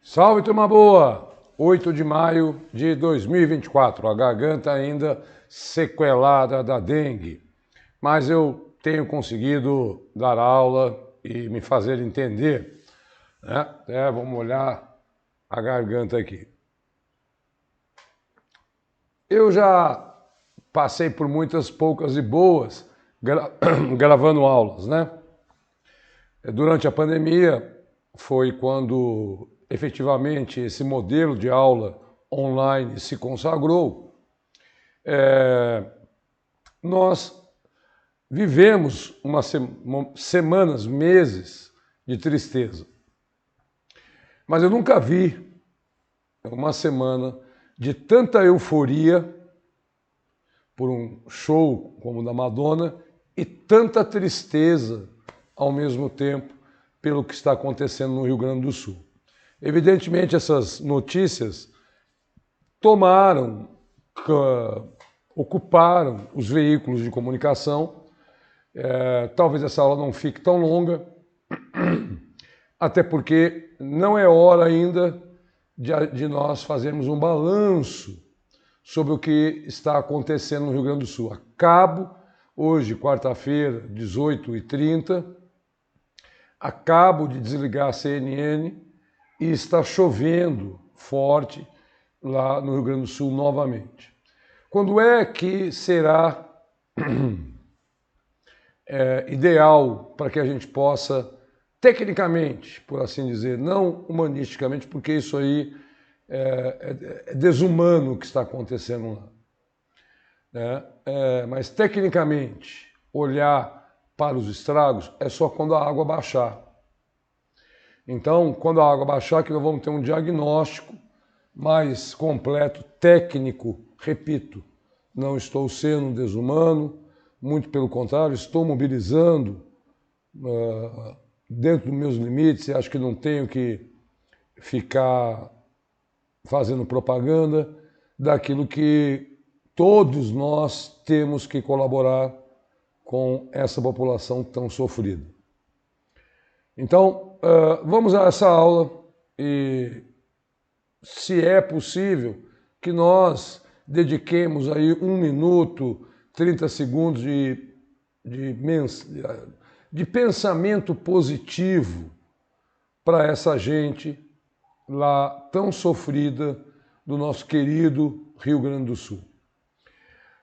Salve, turma boa! 8 de maio de 2024, a garganta ainda sequelada da dengue, mas eu tenho conseguido dar aula e me fazer entender, né? Vamos olhar a garganta aqui. Eu já passei por muitas poucas e boas gravando aulas, né? Durante a pandemia foi quando efetivamente esse modelo de aula online se consagrou. Nós vivemos semanas, meses de tristeza, mas eu nunca vi uma semana de tanta euforia por um show como o da Madonna e tanta tristeza ao mesmo tempo pelo que está acontecendo no Rio Grande do Sul. Evidentemente, essas notícias ocuparam os veículos de comunicação. Talvez essa aula não fique tão longa, até porque não é hora ainda de nós fazermos um balanço sobre o que está acontecendo no Rio Grande do Sul. Hoje, quarta-feira, 18h30, acabo de desligar a CNN e está chovendo forte lá no Rio Grande do Sul novamente. Quando é que será ideal para que a gente possa, tecnicamente, por assim dizer, não humanisticamente, porque isso aí é desumano o que está acontecendo lá, mas tecnicamente, olhar para os estragos é só quando a água baixar. Então, quando a água baixar, que nós vamos ter um diagnóstico mais completo, técnico. Repito, não estou sendo desumano, muito pelo contrário, estou mobilizando dentro dos meus limites e acho que não tenho que ficar fazendo propaganda daquilo que todos nós temos que colaborar com essa população tão sofrida. Então, vamos a essa aula e, se é possível, que nós dediquemos aí 1 minuto, 30 segundos de pensamento positivo para essa gente lá tão sofrida do nosso querido Rio Grande do Sul.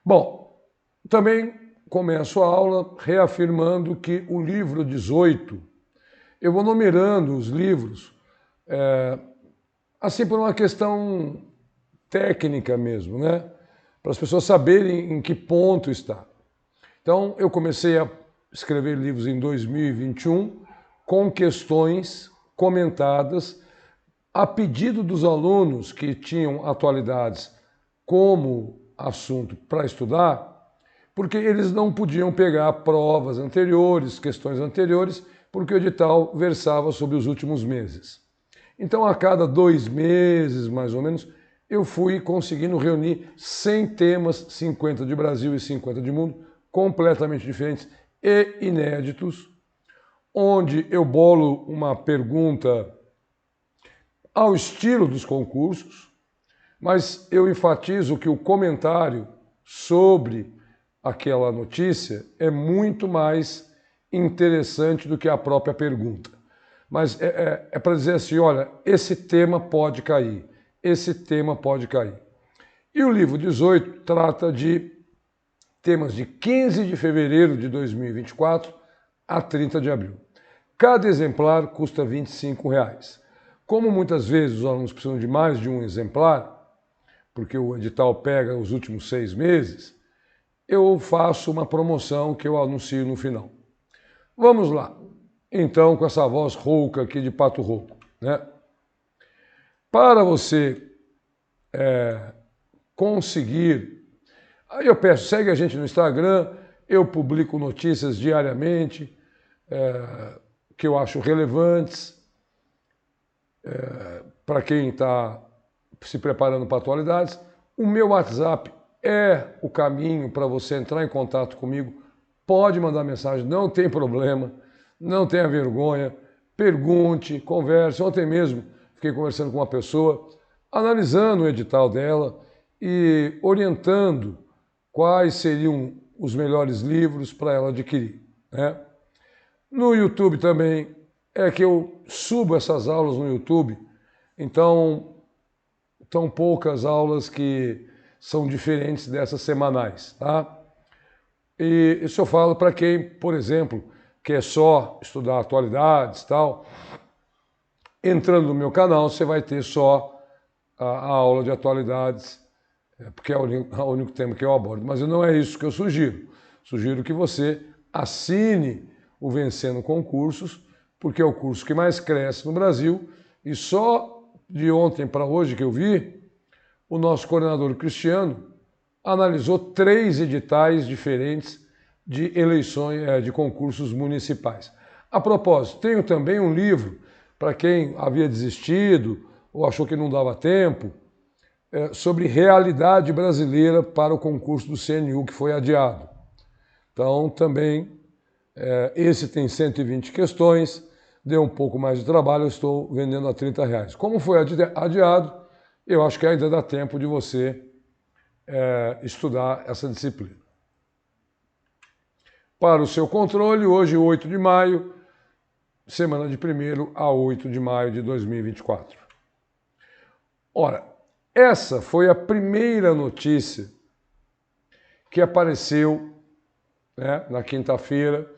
Bom, também começo a aula reafirmando que o livro 18, eu vou numerando os livros, assim por uma questão técnica mesmo, né? Para as pessoas saberem em que ponto está. Então, eu comecei a escrever livros em 2021 com questões comentadas a pedido dos alunos que tinham atualidades como assunto para estudar, porque eles não podiam pegar provas anteriores, questões anteriores, porque o edital versava sobre os últimos meses. Então, a cada 2 meses, mais ou menos, eu fui conseguindo reunir 100 temas, 50 de Brasil e 50 de mundo, completamente diferentes e inéditos, onde eu bolo uma pergunta ao estilo dos concursos, mas eu enfatizo que o comentário sobre aquela notícia é muito mais interessante do que a própria pergunta. Mas é para dizer assim, olha, esse tema pode cair, esse tema pode cair. E o livro 18 trata de temas de 15 de fevereiro de 2024 a 30 de abril. Cada exemplar custa R$ 25. Como muitas vezes os alunos precisam de mais de um exemplar, porque o edital pega os últimos 6 meses, eu faço uma promoção que eu anuncio no final. Vamos lá, então, com essa voz rouca aqui de pato rouco, né? Para você conseguir, aí eu peço, segue a gente no Instagram, eu publico notícias diariamente que eu acho relevantes para quem está se preparando para atualidades. O meu WhatsApp é o caminho para você entrar em contato comigo. Pode mandar mensagem, não tem problema, não tenha vergonha, pergunte, converse. Ontem mesmo fiquei conversando com uma pessoa, analisando o edital dela e orientando quais seriam os melhores livros para ela adquirir, né? No YouTube também é que eu subo essas aulas no YouTube, então tão poucas aulas que são diferentes dessas semanais, tá? E isso eu falo para quem, por exemplo, quer só estudar atualidades e tal. Entrando no meu canal, você vai ter só a aula de atualidades, porque é o único tema que eu abordo. Mas não é isso que eu sugiro. Sugiro que você assine o Vencendo Concursos, porque é o curso que mais cresce no Brasil. E só de ontem para hoje que eu vi, o nosso coordenador Cristiano analisou 3 editais diferentes de eleições, de concursos municipais. A propósito, tenho também um livro para quem havia desistido ou achou que não dava tempo, sobre realidade brasileira para o concurso do CNU que foi adiado. Então, também, esse tem 120 questões, deu um pouco mais de trabalho, eu estou vendendo a R$30. Como foi adiado, eu acho que ainda dá tempo de você estudar essa disciplina. Para o seu controle, hoje, 8 de maio, semana de 1º a 8 de maio de 2024. Ora, essa foi a primeira notícia que apareceu, né, na quinta-feira,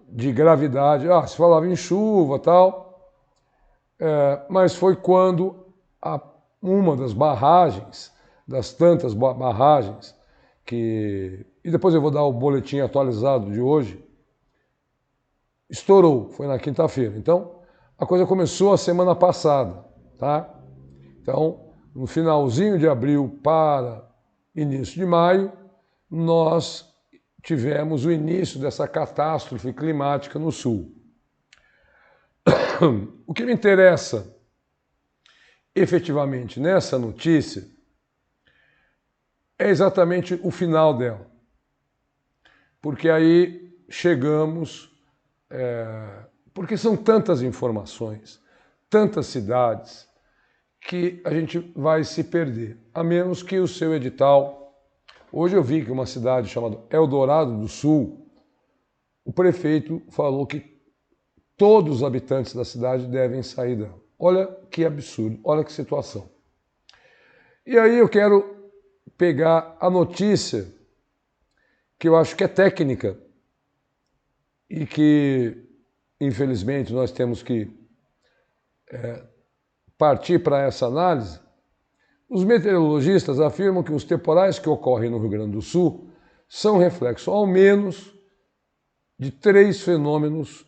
de gravidade. Se falava em chuva e tal, mas foi quando uma das barragens, das tantas barragens, e depois eu vou dar o boletim atualizado de hoje, estourou, foi na quinta-feira. Então, a coisa começou a semana passada, tá? Então, no finalzinho de abril para início de maio, nós tivemos o início dessa catástrofe climática no sul. O que me interessa efetivamente nessa notícia é exatamente o final dela. Porque aí chegamos, porque são tantas informações, tantas cidades, que a gente vai se perder, a menos que o seu edital... Hoje eu vi que uma cidade chamada Eldorado do Sul, o prefeito falou que todos os habitantes da cidade devem sair dela. Olha que absurdo, olha que situação. E aí eu quero pegar a notícia que eu acho que é técnica e que, infelizmente, nós temos que partir para essa análise. Os meteorologistas afirmam que os temporais que ocorrem no Rio Grande do Sul são reflexo, ao menos, de três fenômenos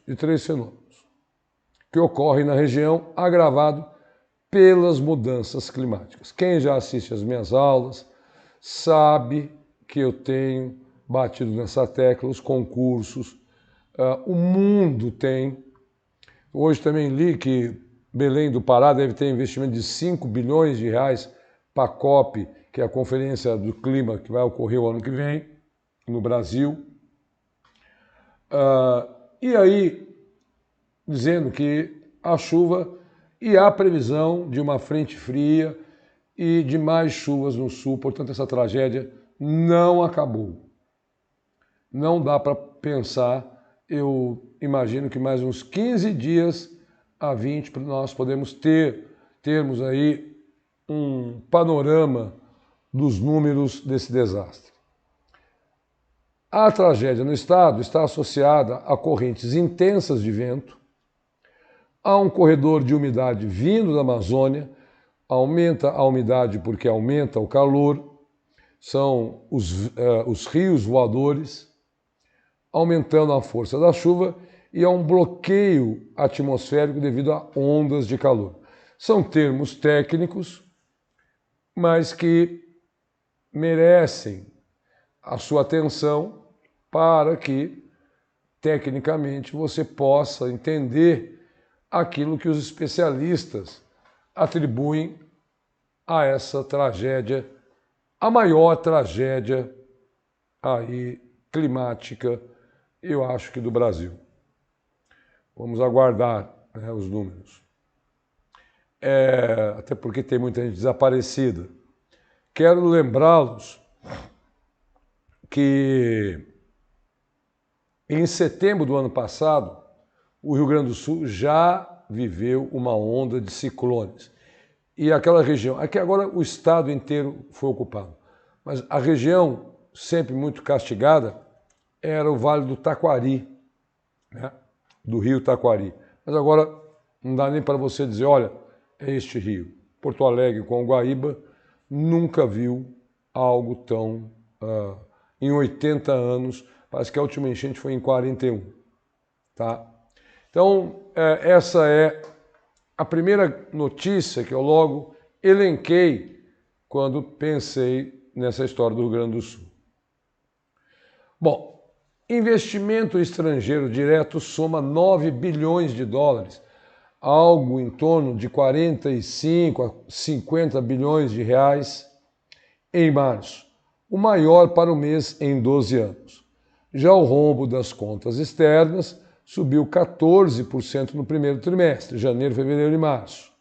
que ocorrem na região, agravado pelas mudanças climáticas. Quem já assiste às minhas aulas sabe que eu tenho batido nessa tecla, os concursos, o mundo tem. Hoje também li que Belém do Pará deve ter investimento de 5 bilhões de reais para a COP, que é a Conferência do Clima que vai ocorrer o ano que vem, no Brasil. E aí, dizendo que a chuva e há previsão de uma frente fria e de mais chuvas no sul, portanto essa tragédia não acabou. Não dá para pensar, eu imagino que mais uns 15 dias a 20 para nós podemos termos aí um panorama dos números desse desastre. A tragédia no estado está associada a correntes intensas de vento, a um corredor de umidade vindo da Amazônia, aumenta a umidade porque aumenta o calor, são os rios voadores, aumentando a força da chuva e a um bloqueio atmosférico devido a ondas de calor. São termos técnicos, mas que merecem a sua atenção para que, tecnicamente, você possa entender aquilo que os especialistas atribuem a essa tragédia, a maior tragédia aí climática, eu acho que do Brasil. Vamos aguardar, né, os números. até porque tem muita gente desaparecida. Quero lembrá-los que em setembro do ano passado, o Rio Grande do Sul já viveu uma onda de ciclones. E aquela região, aqui agora o estado inteiro foi ocupado, mas a região sempre muito castigada era o Vale do Taquari, né? Do rio Taquari. Mas agora não dá nem para você dizer, olha, é este rio. Porto Alegre com o Guaíba nunca viu algo tão... em 80 anos, parece que a última enchente foi em 41. Tá? Então, essa é a primeira notícia que eu logo elenquei quando pensei nessa história do Rio Grande do Sul. Bom, investimento estrangeiro direto soma 9 bilhões de dólares, algo em torno de 45 a 50 bilhões de reais em março, o maior para o mês em 12 anos. Já o rombo das contas externas subiu 14% no primeiro trimestre, janeiro, fevereiro e março.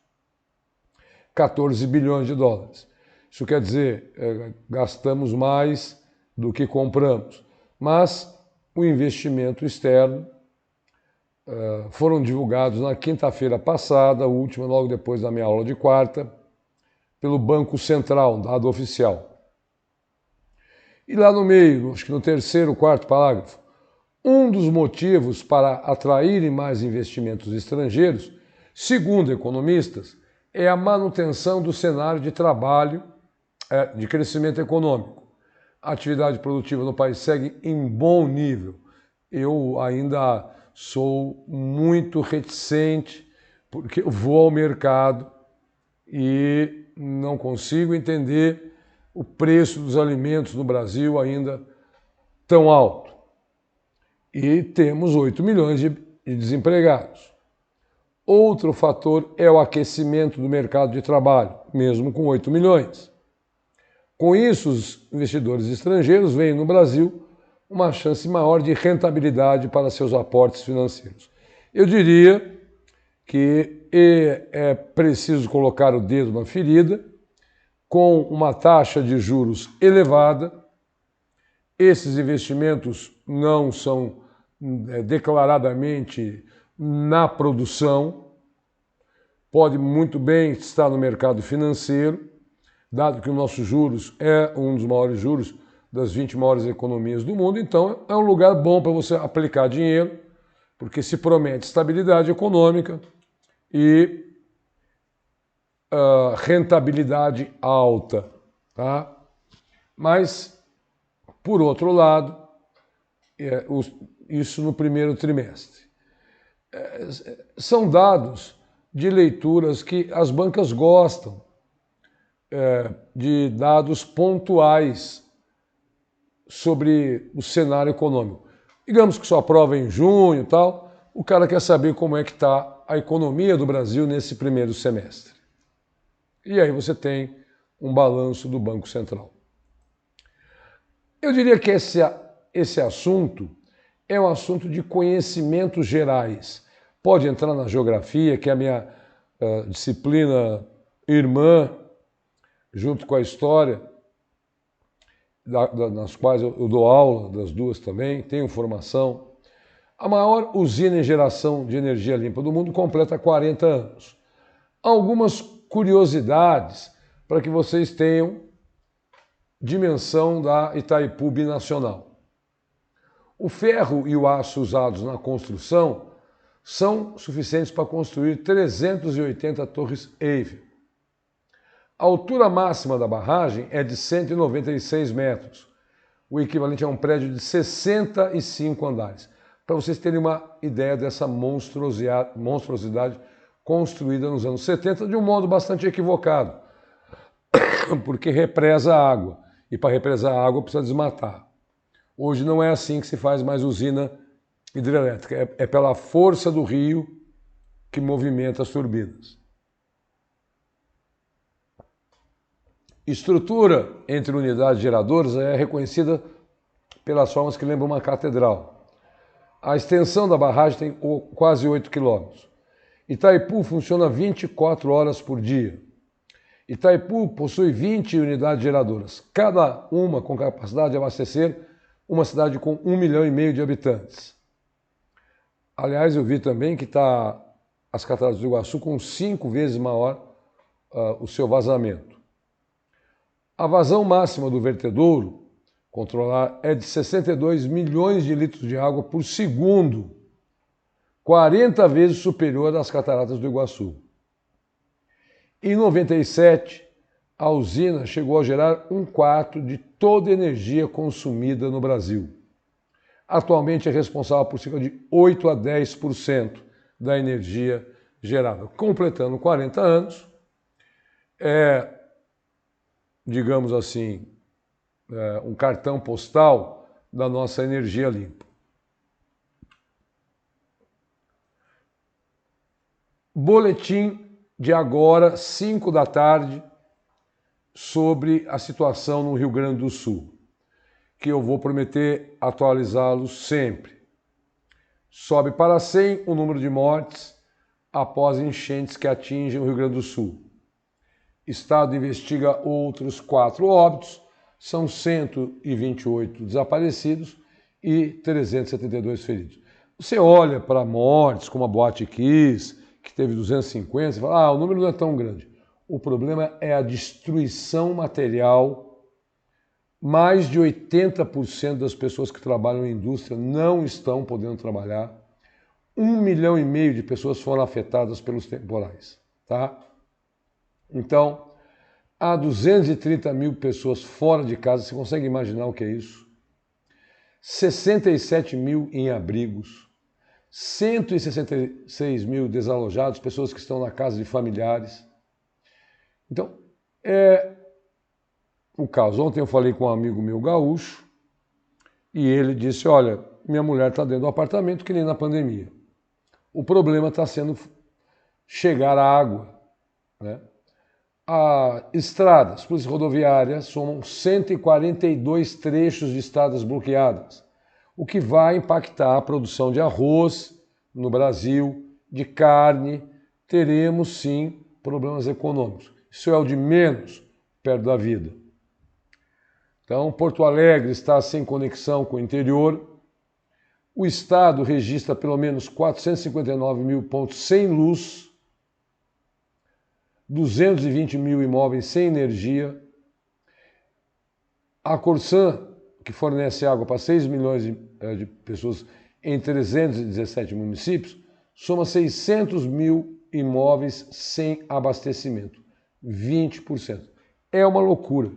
14 bilhões de dólares. Isso quer dizer, gastamos mais do que compramos. Mas o investimento externo foram divulgados na quinta-feira passada, a última, logo depois da minha aula de quarta, pelo Banco Central, dado oficial. E lá no meio, acho que no terceiro, quarto parágrafo, um dos motivos para atraírem mais investimentos estrangeiros, segundo economistas, é a manutenção do cenário de trabalho, de crescimento econômico. A atividade produtiva no país segue em bom nível. Eu ainda sou muito reticente, porque eu vou ao mercado e não consigo entender o preço dos alimentos no Brasil ainda tão alto. E temos 8 milhões de desempregados. Outro fator é o aquecimento do mercado de trabalho, mesmo com 8 milhões. Com isso, os investidores estrangeiros veem no Brasil uma chance maior de rentabilidade para seus aportes financeiros. Eu diria que é preciso colocar o dedo na ferida, com uma taxa de juros elevada. Esses investimentos não são declaradamente na produção, pode muito bem estar no mercado financeiro, dado que o nosso juros é um dos maiores juros das 20 maiores economias do mundo, então é um lugar bom para você aplicar dinheiro, porque se promete estabilidade econômica e rentabilidade alta. Tá? Mas, por outro lado, isso no primeiro trimestre. São dados de leituras que as bancas gostam, de dados pontuais sobre o cenário econômico. Digamos que só aprova em junho e tal, o cara quer saber como é que está a economia do Brasil nesse primeiro semestre. E aí você tem um balanço do Banco Central. Eu diria que esse assunto é um assunto de conhecimentos gerais. Pode entrar na geografia, que é a minha disciplina irmã, junto com a história, nas quais eu dou aula, das duas também, tenho formação. A maior usina em geração de energia limpa do mundo completa 40 anos. Algumas curiosidades para que vocês tenham dimensão da Itaipu Binacional. O ferro e o aço usados na construção são suficientes para construir 380 torres Eiffel. A altura máxima da barragem é de 196 metros, o equivalente a um prédio de 65 andares. Para vocês terem uma ideia dessa monstruosidade construída nos anos 70 de um modo bastante equivocado, porque represa a água, e para represar a água precisa desmatar. Hoje não é assim que se faz mais usina hidrelétrica, é pela força do rio que movimenta as turbinas. Estrutura entre unidades geradoras é reconhecida pelas formas que lembram uma catedral. A extensão da barragem tem quase 8 quilômetros. Itaipu funciona 24 horas por dia. Itaipu possui 20 unidades geradoras, cada uma com capacidade de abastecer uma cidade com 1,5 milhão de habitantes. Aliás, eu vi também que está as Cataratas do Iguaçu com 5 vezes maior o seu vazamento. A vazão máxima do vertedouro controlar é de 62 milhões de litros de água por segundo, 40 vezes superior às Cataratas do Iguaçu. Em 97, a usina chegou a gerar 1/4 de toda a energia consumida no Brasil. Atualmente é responsável por cerca de 8 a 10% da energia gerada. Completando 40 anos, digamos assim, um cartão postal da nossa energia limpa. Boletim de agora, 5 da tarde, sobre a situação no Rio Grande do Sul, que eu vou prometer atualizá-los sempre. Sobe para 100 o número de mortes após enchentes que atingem o Rio Grande do Sul. Estado investiga outros 4 óbitos, são 128 desaparecidos e 372 feridos. Você olha para mortes, como a Boate Kiss, que teve 250, e fala, o número não é tão grande. O problema é a destruição material. Mais de 80% das pessoas que trabalham na indústria não estão podendo trabalhar. 1,5 milhão de pessoas foram afetadas pelos temporais. Tá? Então, há 230 mil pessoas fora de casa. Você consegue imaginar o que é isso? 67 mil em abrigos. 166 mil desalojados, pessoas que estão na casa de familiares. Então, o caso. Ontem eu falei com um amigo meu gaúcho e ele disse, olha, minha mulher está dentro do apartamento que nem na pandemia. O problema está sendo chegar a água. Né? Estradas, polícia rodoviária, somam 142 trechos de estradas bloqueadas, o que vai impactar a produção de arroz no Brasil, de carne. Teremos, sim, problemas econômicos. Isso é o de menos perto da vida. Então, Porto Alegre está sem conexão com o interior. O Estado registra pelo menos 459 mil pontos sem luz, 220 mil imóveis sem energia. A Corsan, que fornece água para 6 milhões de pessoas em 317 municípios, soma 600 mil imóveis sem abastecimento, 20%. É uma loucura.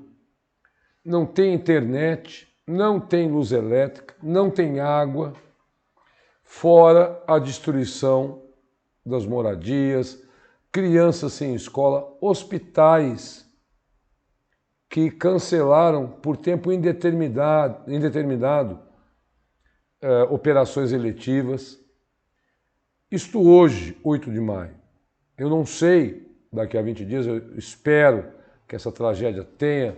Não tem internet, não tem luz elétrica, não tem água, fora a destruição das moradias, crianças sem escola, hospitais que cancelaram por tempo indeterminado operações eletivas. Isto hoje, 8 de maio. Eu não sei, daqui a 20 dias, eu espero que essa tragédia tenha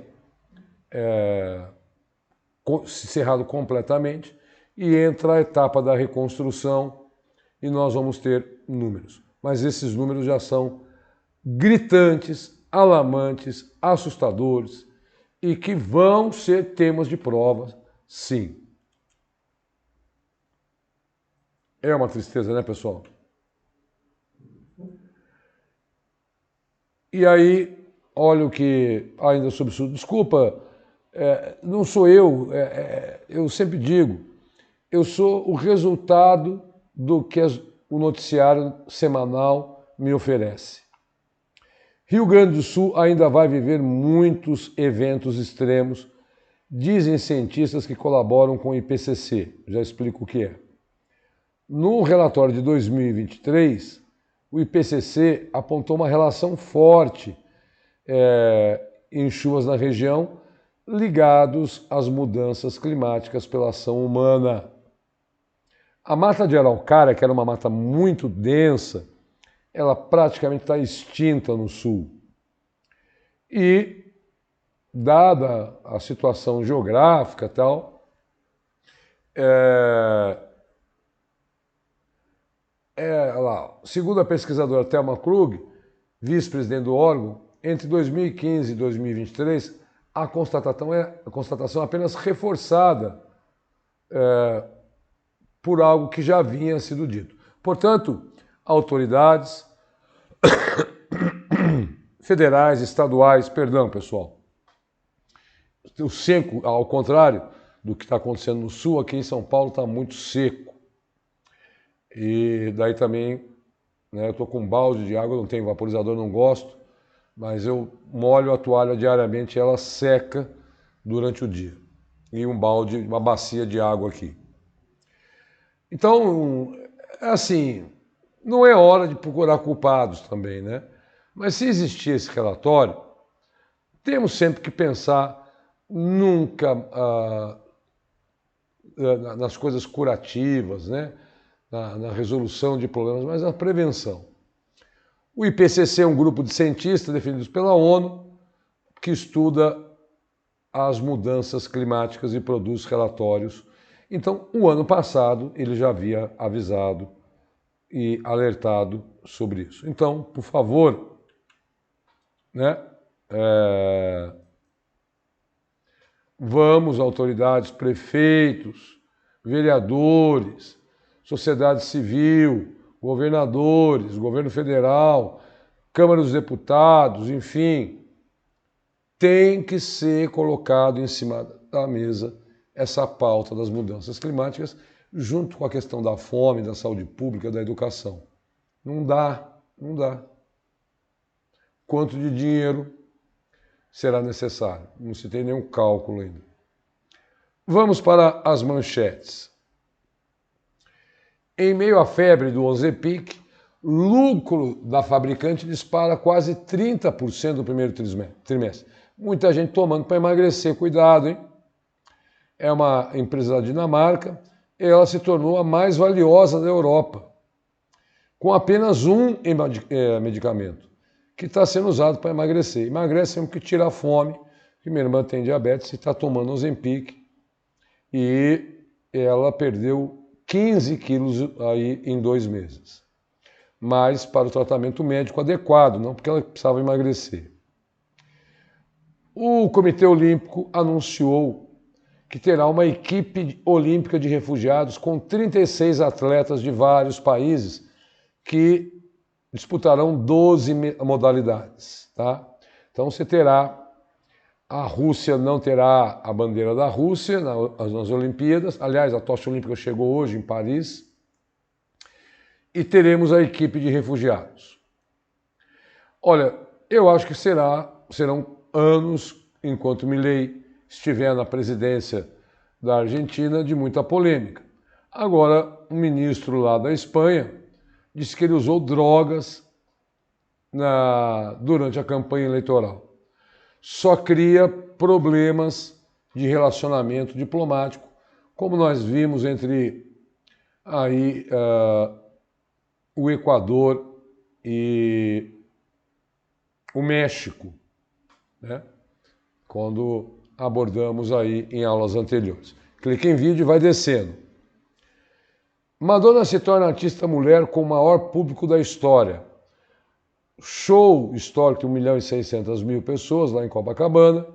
se encerrado completamente e entra a etapa da reconstrução e nós vamos ter números. Mas esses números já são gritantes, alarmantes, assustadores e que vão ser temas de prova, sim. É uma tristeza, né, pessoal? E aí, olha o que ainda sobre isso. Desculpa, não sou eu, eu sempre digo, eu sou o resultado do que o noticiário semanal me oferece. Rio Grande do Sul ainda vai viver muitos eventos extremos, dizem cientistas que colaboram com o IPCC. Já explico o que é. No relatório de 2023, o IPCC apontou uma relação forte em chuvas na região, ligados às mudanças climáticas pela ação humana. A mata de araucária, que era uma mata muito densa, ela praticamente está extinta no sul. E, dada a situação geográfica e tal, segundo a pesquisadora Thelma Krug, vice-presidente do órgão, entre 2015 e 2023, a constatação é apenas reforçada por algo que já havia sido dito. Portanto, autoridades federais, estaduais, perdão, pessoal, o seco, ao contrário do que está acontecendo no sul, aqui em São Paulo está muito seco. E daí também, né, eu estou com um balde de água, não tenho vaporizador, não gosto, mas eu molho a toalha diariamente e ela seca durante o dia. E um balde, uma bacia de água aqui. Então, assim, não é hora de procurar culpados também, né? Mas se existir esse relatório, temos sempre que pensar nunca nas coisas curativas, né? Na resolução de problemas, mas na prevenção. O IPCC é um grupo de cientistas definidos pela ONU que estuda as mudanças climáticas e produz relatórios. Então, o ano passado, ele já havia avisado e alertado sobre isso. Então, por favor, né, vamos, autoridades, prefeitos, vereadores, sociedade civil, governadores, governo federal, Câmara dos Deputados, enfim, tem que ser colocado em cima da mesa essa pauta das mudanças climáticas, junto com a questão da fome, da saúde pública, da educação. Não dá. Quanto de dinheiro será necessário? Não se tem nenhum cálculo ainda. Vamos para as manchetes. Em meio à febre do Ozempic, lucro da fabricante dispara quase 30% no primeiro trimestre. Muita gente tomando para emagrecer, cuidado, hein? É uma empresa da Dinamarca, e ela se tornou a mais valiosa da Europa, com apenas um medicamento, que está sendo usado para emagrecer. Emagrece é um que tira a fome, que minha irmã tem diabetes e está tomando Ozempic, e ela perdeu 15 quilos aí em 2 meses. Mas para o tratamento médico adequado, não porque ela precisava emagrecer. O Comitê Olímpico anunciou que terá uma equipe olímpica de refugiados com 36 atletas de vários países que disputarão 12 modalidades. Tá? Então você terá, a Rússia não terá a bandeira da Rússia nas Olimpíadas, aliás, a tocha olímpica chegou hoje em Paris, e teremos a equipe de refugiados. Olha, eu acho que serão anos, enquanto Milei estiver na presidência da Argentina, de muita polêmica. Agora, um ministro lá da Espanha disse que ele usou drogas durante a campanha eleitoral. Só cria problemas de relacionamento diplomático, como nós vimos entre aí, o Equador e o México, né? Quando abordamos aí em aulas anteriores. Clique em vídeo e vai descendo. Madonna se torna a artista mulher com o maior público da história. Show histórico de 1.600.000 pessoas lá em Copacabana.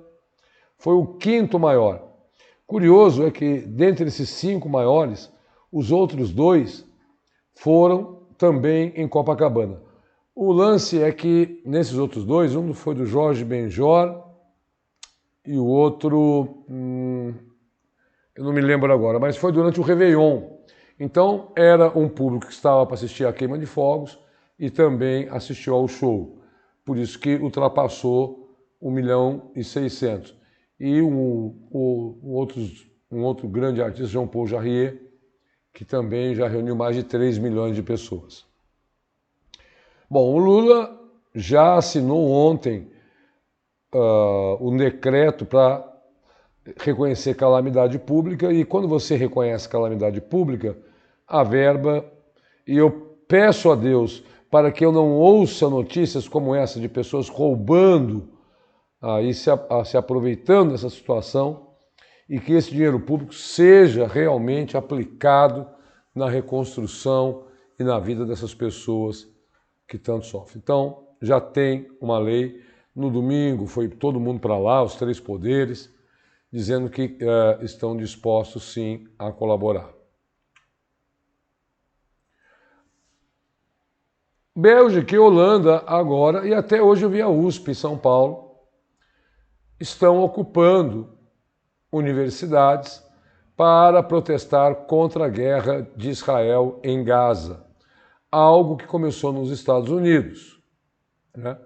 Foi o 5º maior. Curioso é que, dentre esses 5 maiores, os outros 2 foram também em Copacabana. O lance é que, nesses outros 2, um foi do Jorge Benjor e o outro, eu não me lembro agora, mas foi durante o Réveillon. Então, era um público que estava para assistir a queima de fogos e também assistiu ao show. Por isso que ultrapassou 1.600.000. E um outro grande artista, Jean-Paul Jarrier, que também já reuniu mais de 3 milhões de pessoas. Bom, o Lula já assinou ontem um decreto para reconhecer calamidade pública, e quando você reconhece calamidade pública, a verba, e eu peço a Deus para que eu não ouça notícias como essa de pessoas roubando e se aproveitando dessa situação, e que esse dinheiro público seja realmente aplicado na reconstrução e na vida dessas pessoas que tanto sofrem. Então, já tem uma lei. No domingo foi todo mundo para lá, os 3 poderes, dizendo que estão dispostos, sim, a colaborar. Bélgica e Holanda agora, e até hoje eu vi a USP em São Paulo, estão ocupando universidades para protestar contra a guerra de Israel em Gaza. Algo que começou nos Estados Unidos, né?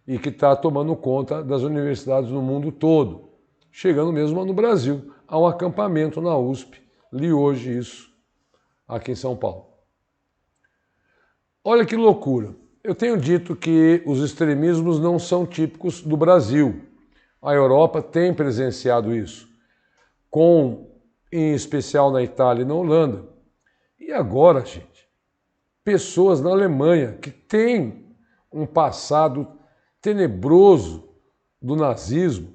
E que está tomando conta das universidades no mundo todo, chegando mesmo no Brasil. Há um acampamento na USP, li hoje isso, aqui em São Paulo. Olha que loucura. Eu tenho dito que os extremismos não são típicos do Brasil. A Europa tem presenciado isso, em especial na Itália e na Holanda. E agora, gente, pessoas na Alemanha que têm um passado tenebroso do nazismo,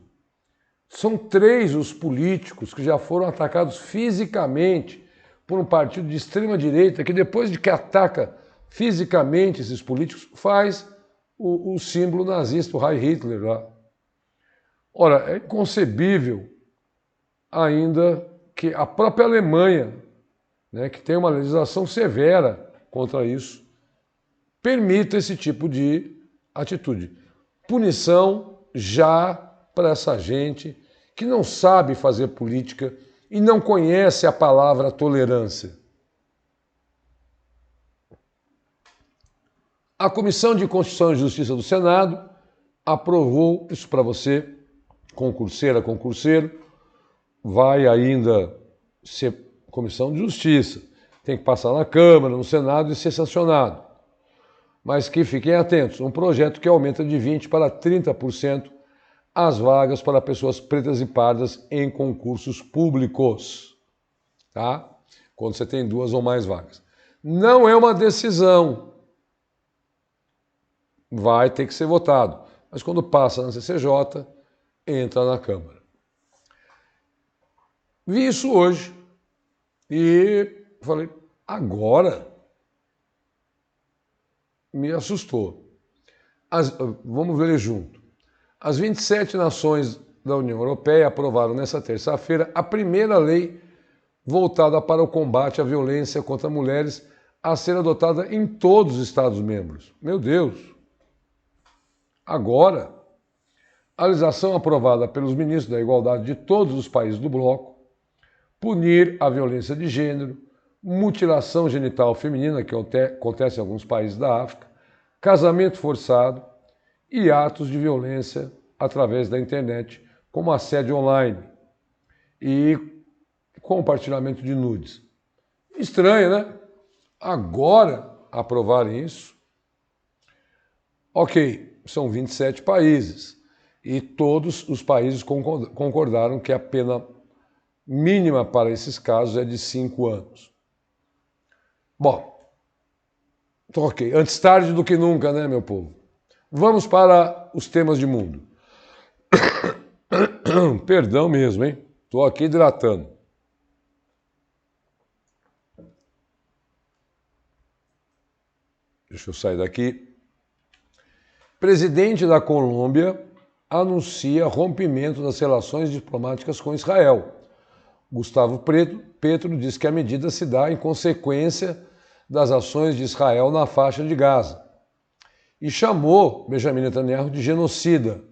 são 3 os políticos que já foram atacados fisicamente por um partido de extrema-direita que, depois de que ataca fisicamente esses políticos, faz o símbolo nazista, o Heil Hitler lá. Ora, é inconcebível ainda que a própria Alemanha, né, que tem uma legislação severa contra isso, permita esse tipo de atitude. Punição já para essa gente que não sabe fazer política e não conhece a palavra tolerância. A Comissão de Constituição e Justiça do Senado aprovou isso para você, concurseira, concurseiro, vai ainda ser Comissão de Justiça, tem que passar na Câmara, no Senado e ser sancionado. Mas que fiquem atentos, um projeto que aumenta de 20% para 30% as vagas para pessoas pretas e pardas em concursos públicos, tá? Quando você tem 2 ou mais vagas. Não é uma decisão, vai ter que ser votado, mas quando passa na CCJ, entra na Câmara. Vi isso hoje e falei, agora me assustou. Vamos ver junto. As 27 nações da União Europeia aprovaram nesta terça-feira a primeira lei voltada para o combate à violência contra mulheres a ser adotada em todos os Estados-membros. Meu Deus! Agora, a legislação aprovada pelos ministros da Igualdade de todos os países do bloco, punir a violência de gênero, mutilação genital feminina, que acontece em alguns países da África, casamento forçado e atos de violência através da internet, como assédio online e compartilhamento de nudes. Estranho, né? Agora aprovarem isso. Ok, são 27 países e todos os países concordaram que a pena mínima para esses casos é de 5 anos. Bom, ok, antes tarde do que nunca, né, meu povo? Vamos para os temas de mundo. Perdão mesmo, hein? Estou aqui hidratando. Deixa eu sair daqui. Presidente da Colômbia anuncia rompimento das relações diplomáticas com Israel. Gustavo Petro diz que a medida se dá em consequência das ações de Israel na faixa de Gaza e chamou Benjamin Netanyahu de genocida.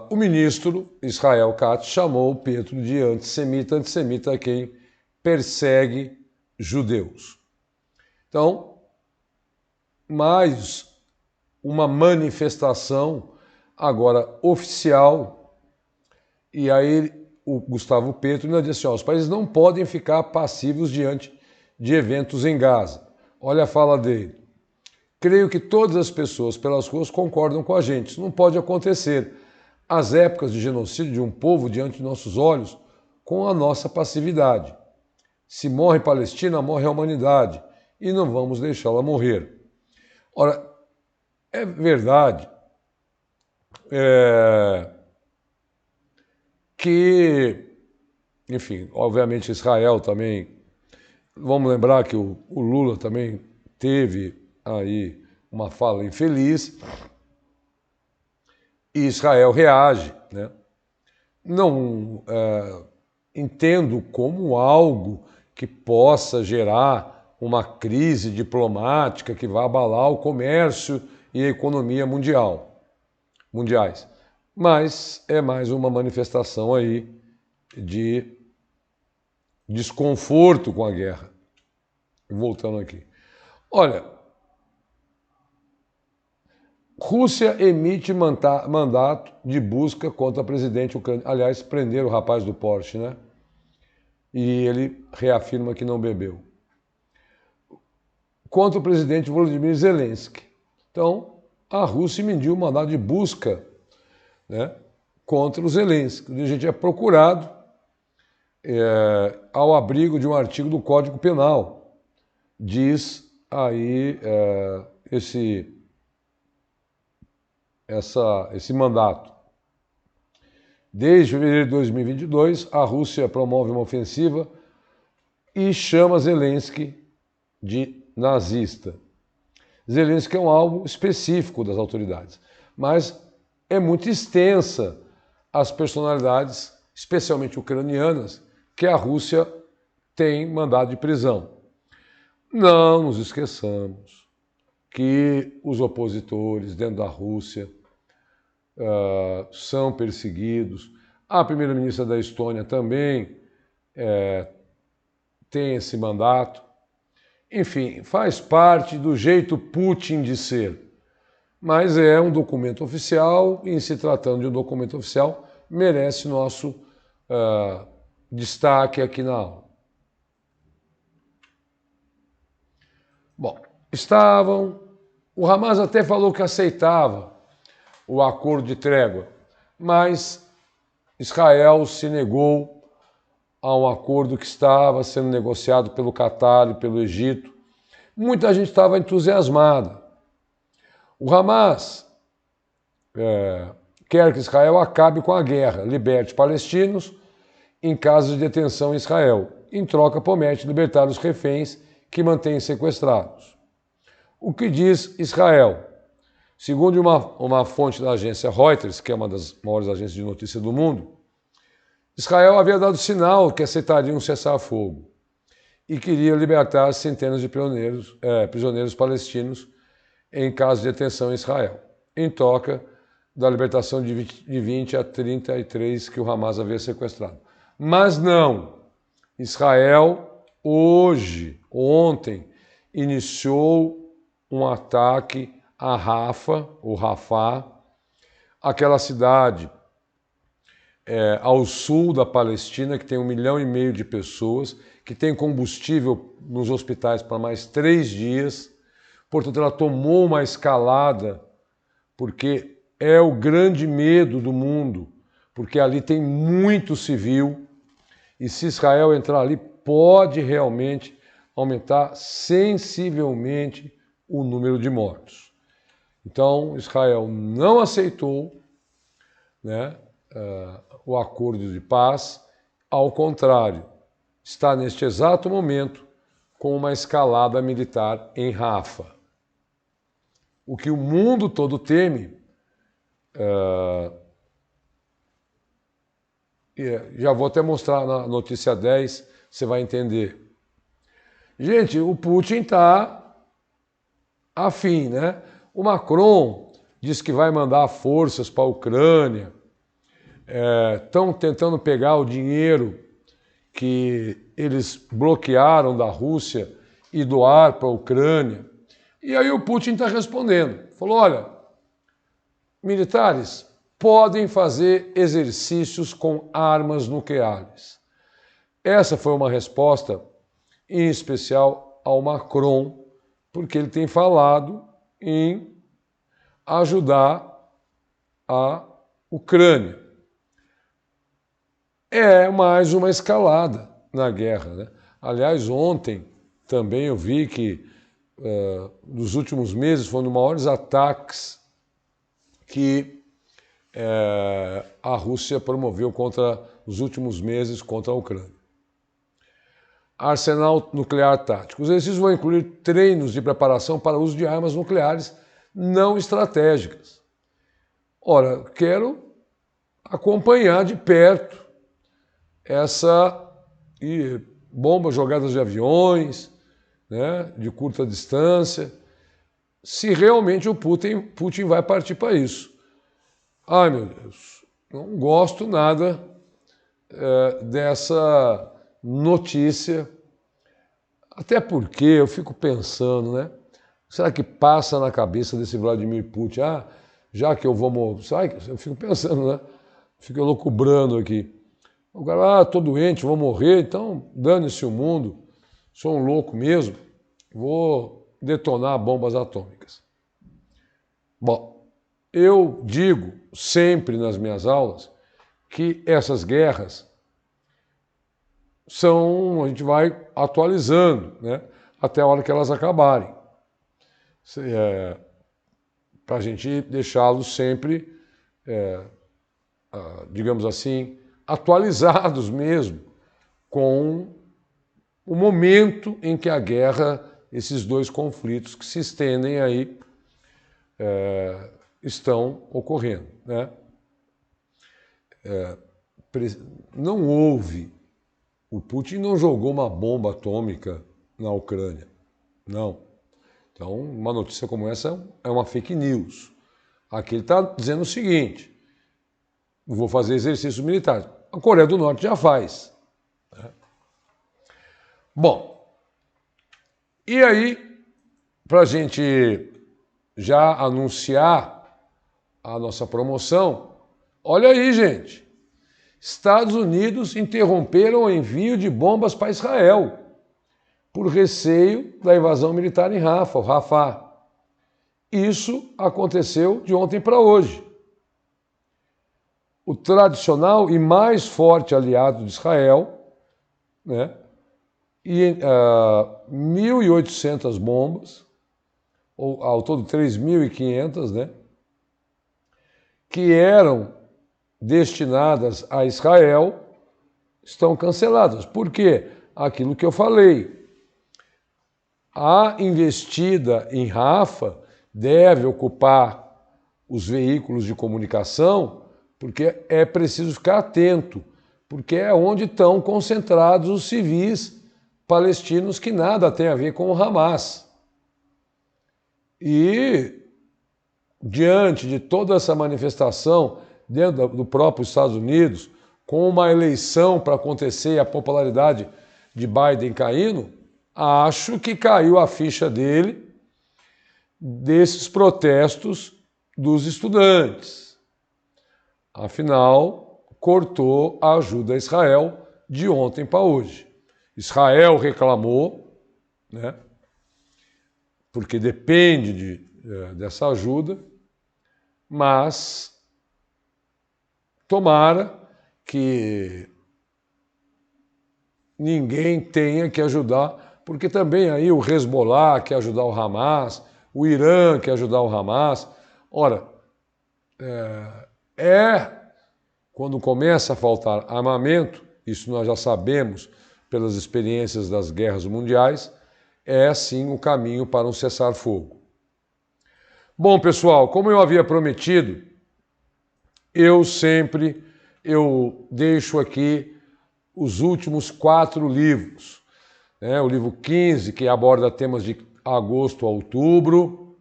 O ministro Israel Katz chamou Petro de antissemita a quem persegue judeus. Então, mais uma manifestação agora oficial, e aí o Gustavo Petro ainda disse assim, os países não podem ficar passivos diante de eventos em Gaza. Olha a fala dele. Creio que todas as pessoas pelas ruas concordam com a gente. Isso não pode acontecer. As épocas de genocídio de um povo diante de nossos olhos com a nossa passividade. Se morre Palestina, morre a humanidade. E não vamos deixá-la morrer. Ora, é verdade que, enfim, obviamente Israel também Vamos lembrar que o Lula também teve aí uma fala infeliz e Israel reage, né? Não entendo como algo que possa gerar uma crise diplomática que vá abalar o comércio e a economia mundiais. Mas é mais uma manifestação aí de desconforto com a guerra. Voltando aqui. Olha, Rússia emite mandato de busca contra o presidente ucraniano. Aliás, prenderam o rapaz do Porsche, né? E ele reafirma que não bebeu. Contra o presidente Volodymyr Zelensky. Então, a Rússia emitiu um mandato de busca, né, contra o Zelensky. A gente é procurado ao abrigo de um artigo do Código Penal. Diz aí esse mandato. Desde fevereiro de 2022, a Rússia promove uma ofensiva e chama Zelensky de nazista. Zelensky é um alvo específico das autoridades, mas é muito extensa as personalidades, especialmente ucranianas, que a Rússia tem mandado de prisão. Não nos esqueçamos que os opositores dentro da Rússia são perseguidos. A primeira-ministra da Estônia também tem esse mandato. Enfim, faz parte do jeito Putin de ser. Mas é um documento oficial e, em se tratando de um documento oficial, merece nosso destaque aqui na aula. Bom, o Hamas até falou que aceitava o acordo de trégua, mas Israel se negou a um acordo que estava sendo negociado pelo Catar e pelo Egito. Muita gente estava entusiasmada. O Hamas quer que Israel acabe com a guerra, liberte palestinos em caso de detenção em Israel. Em troca, promete libertar os reféns que mantém sequestrados. O que diz Israel? Segundo uma fonte da agência Reuters, que é uma das maiores agências de notícia do mundo, Israel havia dado sinal que aceitaria um cessar-fogo e queria libertar centenas de prisioneiros palestinos em caso de detenção em Israel, em troca da libertação de 20 a 33 que o Hamas havia sequestrado. Mas não, Israel ontem, iniciou um ataque a Rafah, aquela cidade ao sul da Palestina, que tem 1,5 milhão de pessoas, que tem combustível nos hospitais para mais 3 dias. Portanto, ela tomou uma escalada, porque é o grande medo do mundo, porque ali tem muito civil, e se Israel entrar ali, pode realmente aumentar sensivelmente o número de mortos. Então, Israel não aceitou, né, o acordo de paz, ao contrário, está neste exato momento com uma escalada militar em Rafah. O que o mundo todo teme, já vou até mostrar na notícia 10, você vai entender. Gente, o Putin está afim, né? O Macron diz que vai mandar forças para a Ucrânia, estão tentando pegar o dinheiro que eles bloquearam da Rússia e doar para a Ucrânia. E aí o Putin está respondendo. Falou, olha, militares podem fazer exercícios com armas nucleares. Essa foi uma resposta, em especial, ao Macron, porque ele tem falado em ajudar a Ucrânia. É mais uma escalada na guerra, né? Aliás, ontem também eu vi que nos últimos meses foram os maiores ataques que a Rússia promoveu nos últimos meses contra a Ucrânia. arsenal nuclear tático. Os exercícios vão incluir treinos de preparação para uso de armas nucleares não estratégicas. Ora, quero acompanhar de perto bombas jogadas de aviões, né, de curta distância, se realmente o Putin vai partir para isso. Ai, meu Deus, não gosto nada dessa notícia, até porque eu fico pensando, né? Será que passa na cabeça desse Vladimir Putin, já que eu vou morrer, eu fico pensando, né? Fico elucubrando aqui. O cara, tô doente, vou morrer, então dane-se o mundo, sou um louco mesmo, vou detonar bombas atômicas. Bom, eu digo sempre nas minhas aulas que essas guerras a gente vai atualizando, né, até a hora que elas acabarem. Para a gente deixá-los sempre, digamos assim, atualizados mesmo com o momento em que a guerra, esses dois conflitos que se estendem aí, estão ocorrendo, né? Não houve, o Putin não jogou uma bomba atômica na Ucrânia, não. Então, uma notícia como essa é uma fake news. Aqui ele está dizendo o seguinte: vou fazer exercícios militares. A Coreia do Norte já faz. Né? Bom, e aí, para a gente já anunciar a nossa promoção, olha aí, gente. Estados Unidos interromperam o envio de bombas para Israel por receio da invasão militar em Rafah. Isso aconteceu de ontem para hoje. O tradicional e mais forte aliado de Israel, né, e 1.800 bombas, ou ao todo 3.500, né, que eram destinadas a Israel, estão canceladas. Por quê? Aquilo que eu falei. A investida em Rafah deve ocupar os veículos de comunicação, porque é preciso ficar atento, porque é onde estão concentrados os civis palestinos que nada tem a ver com o Hamas. E, diante de toda essa manifestação dentro do próprio Estados Unidos, com uma eleição para acontecer e a popularidade de Biden caindo, acho que caiu a ficha dele desses protestos dos estudantes. Afinal, cortou a ajuda a Israel de ontem para hoje. Israel reclamou, né, porque depende dessa ajuda, mas tomara que ninguém tenha que ajudar, porque também aí o Hezbollah quer ajudar o Hamas, o Irã quer ajudar o Hamas. Ora, quando começa a faltar armamento, isso nós já sabemos pelas experiências das guerras mundiais, é sim o caminho para um cessar-fogo. Bom, pessoal, como eu havia prometido, eu deixo aqui os últimos 4 livros. Né? O livro 15, que aborda temas de agosto a outubro.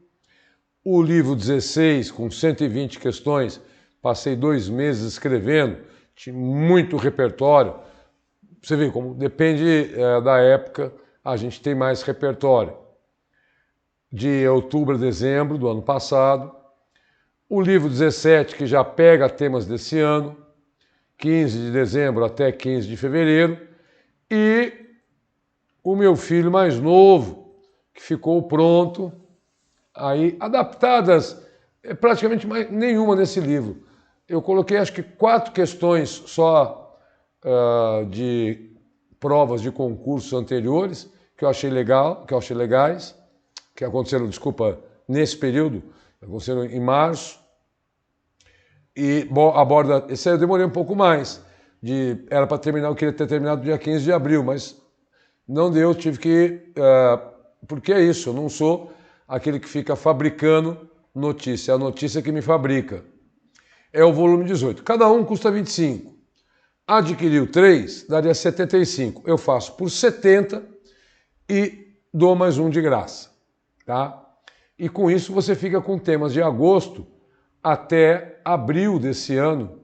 O livro 16, com 120 questões, passei 2 meses escrevendo, tinha muito repertório. Você vê como depende da época, a gente tem mais repertório. De outubro a dezembro do ano passado. O livro 17, que já pega temas desse ano, 15 de dezembro até 15 de fevereiro, e o meu filho mais novo, que ficou pronto, aí adaptadas, praticamente nenhuma nesse livro. Eu coloquei acho que 4 questões só de provas de concursos anteriores, que eu achei legais, que aconteceram, nesse período, aconteceram em março, e aborda, esse aí eu demorei um pouco mais, era para terminar, eu queria ter terminado dia 15 de abril, mas Não deu, tive que... porque é isso, eu não sou aquele que fica fabricando notícia, é a notícia que me fabrica. É o volume 18. Cada um custa 25. Adquiriu 3, daria 75. Eu faço por 70 e dou mais um de graça. Tá? E com isso você fica com temas de agosto até abril desse ano,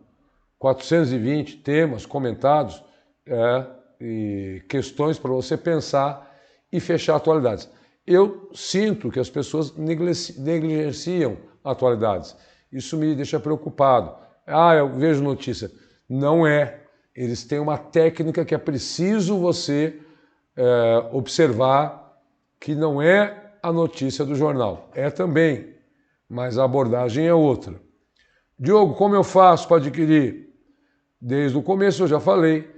420 temas comentados e questões para você pensar e fechar atualidades. Eu sinto que as pessoas negligenciam atualidades. Isso me deixa preocupado. Eu vejo notícia. Não é. Eles têm uma técnica que é preciso você observar, que não é a notícia do jornal. É também, mas a abordagem é outra. Diogo, como eu faço para adquirir? Desde o começo eu já falei.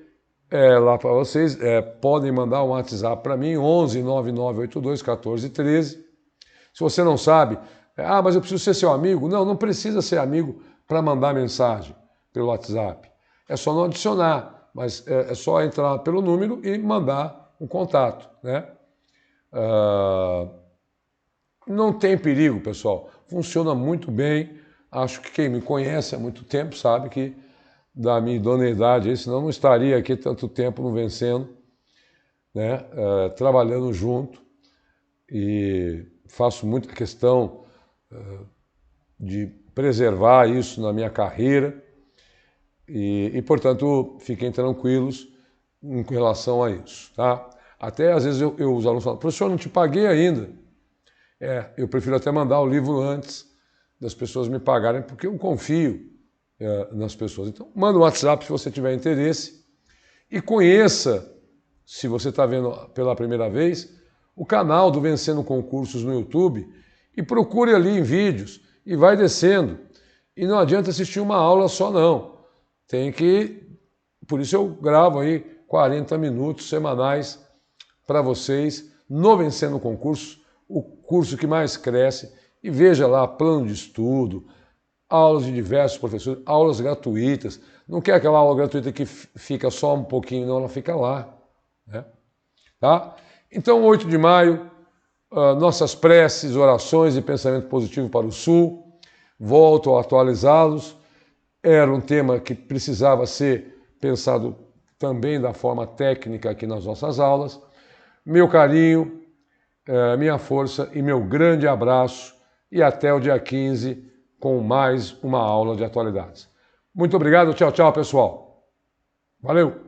Lá para vocês, podem mandar um WhatsApp para mim, 11 9982 14 13. Se você não sabe, mas eu preciso ser seu amigo. Não, não precisa ser amigo para mandar mensagem pelo WhatsApp. É só não adicionar, mas é só entrar pelo número e mandar um contato, né? Não tem perigo, pessoal. Funciona muito bem. Acho que quem me conhece há muito tempo sabe que da minha idoneidade, senão não estaria aqui tanto tempo no Vencendo, né? Trabalhando junto, e faço muita questão de preservar isso na minha carreira e, portanto, fiquem tranquilos em relação a isso. Tá? Até às vezes os alunos falam, professor, não te paguei ainda. Eu prefiro até mandar o livro antes das pessoas me pagarem, porque eu confio nas pessoas. Então, manda um WhatsApp se você tiver interesse e conheça, se você está vendo pela primeira vez, o canal do Vencendo Concursos no YouTube e procure ali em vídeos e vai descendo. E não adianta assistir uma aula só, não. Tem que... Por isso eu gravo aí 40 minutos semanais para vocês no Vencendo Concursos, o curso que mais cresce. E veja lá, plano de estudo, aulas de diversos professores, aulas gratuitas. Não quer aquela aula gratuita que fica só um pouquinho, não, ela fica lá. Né? Tá? Então, 8 de maio, nossas preces, orações e pensamento positivo para o Sul. Volto a atualizá-los. Era um tema que precisava ser pensado também da forma técnica aqui nas nossas aulas. Meu carinho, minha força e meu grande abraço. E até o dia 15 com mais uma aula de atualidades. Muito obrigado, tchau, tchau, pessoal. Valeu!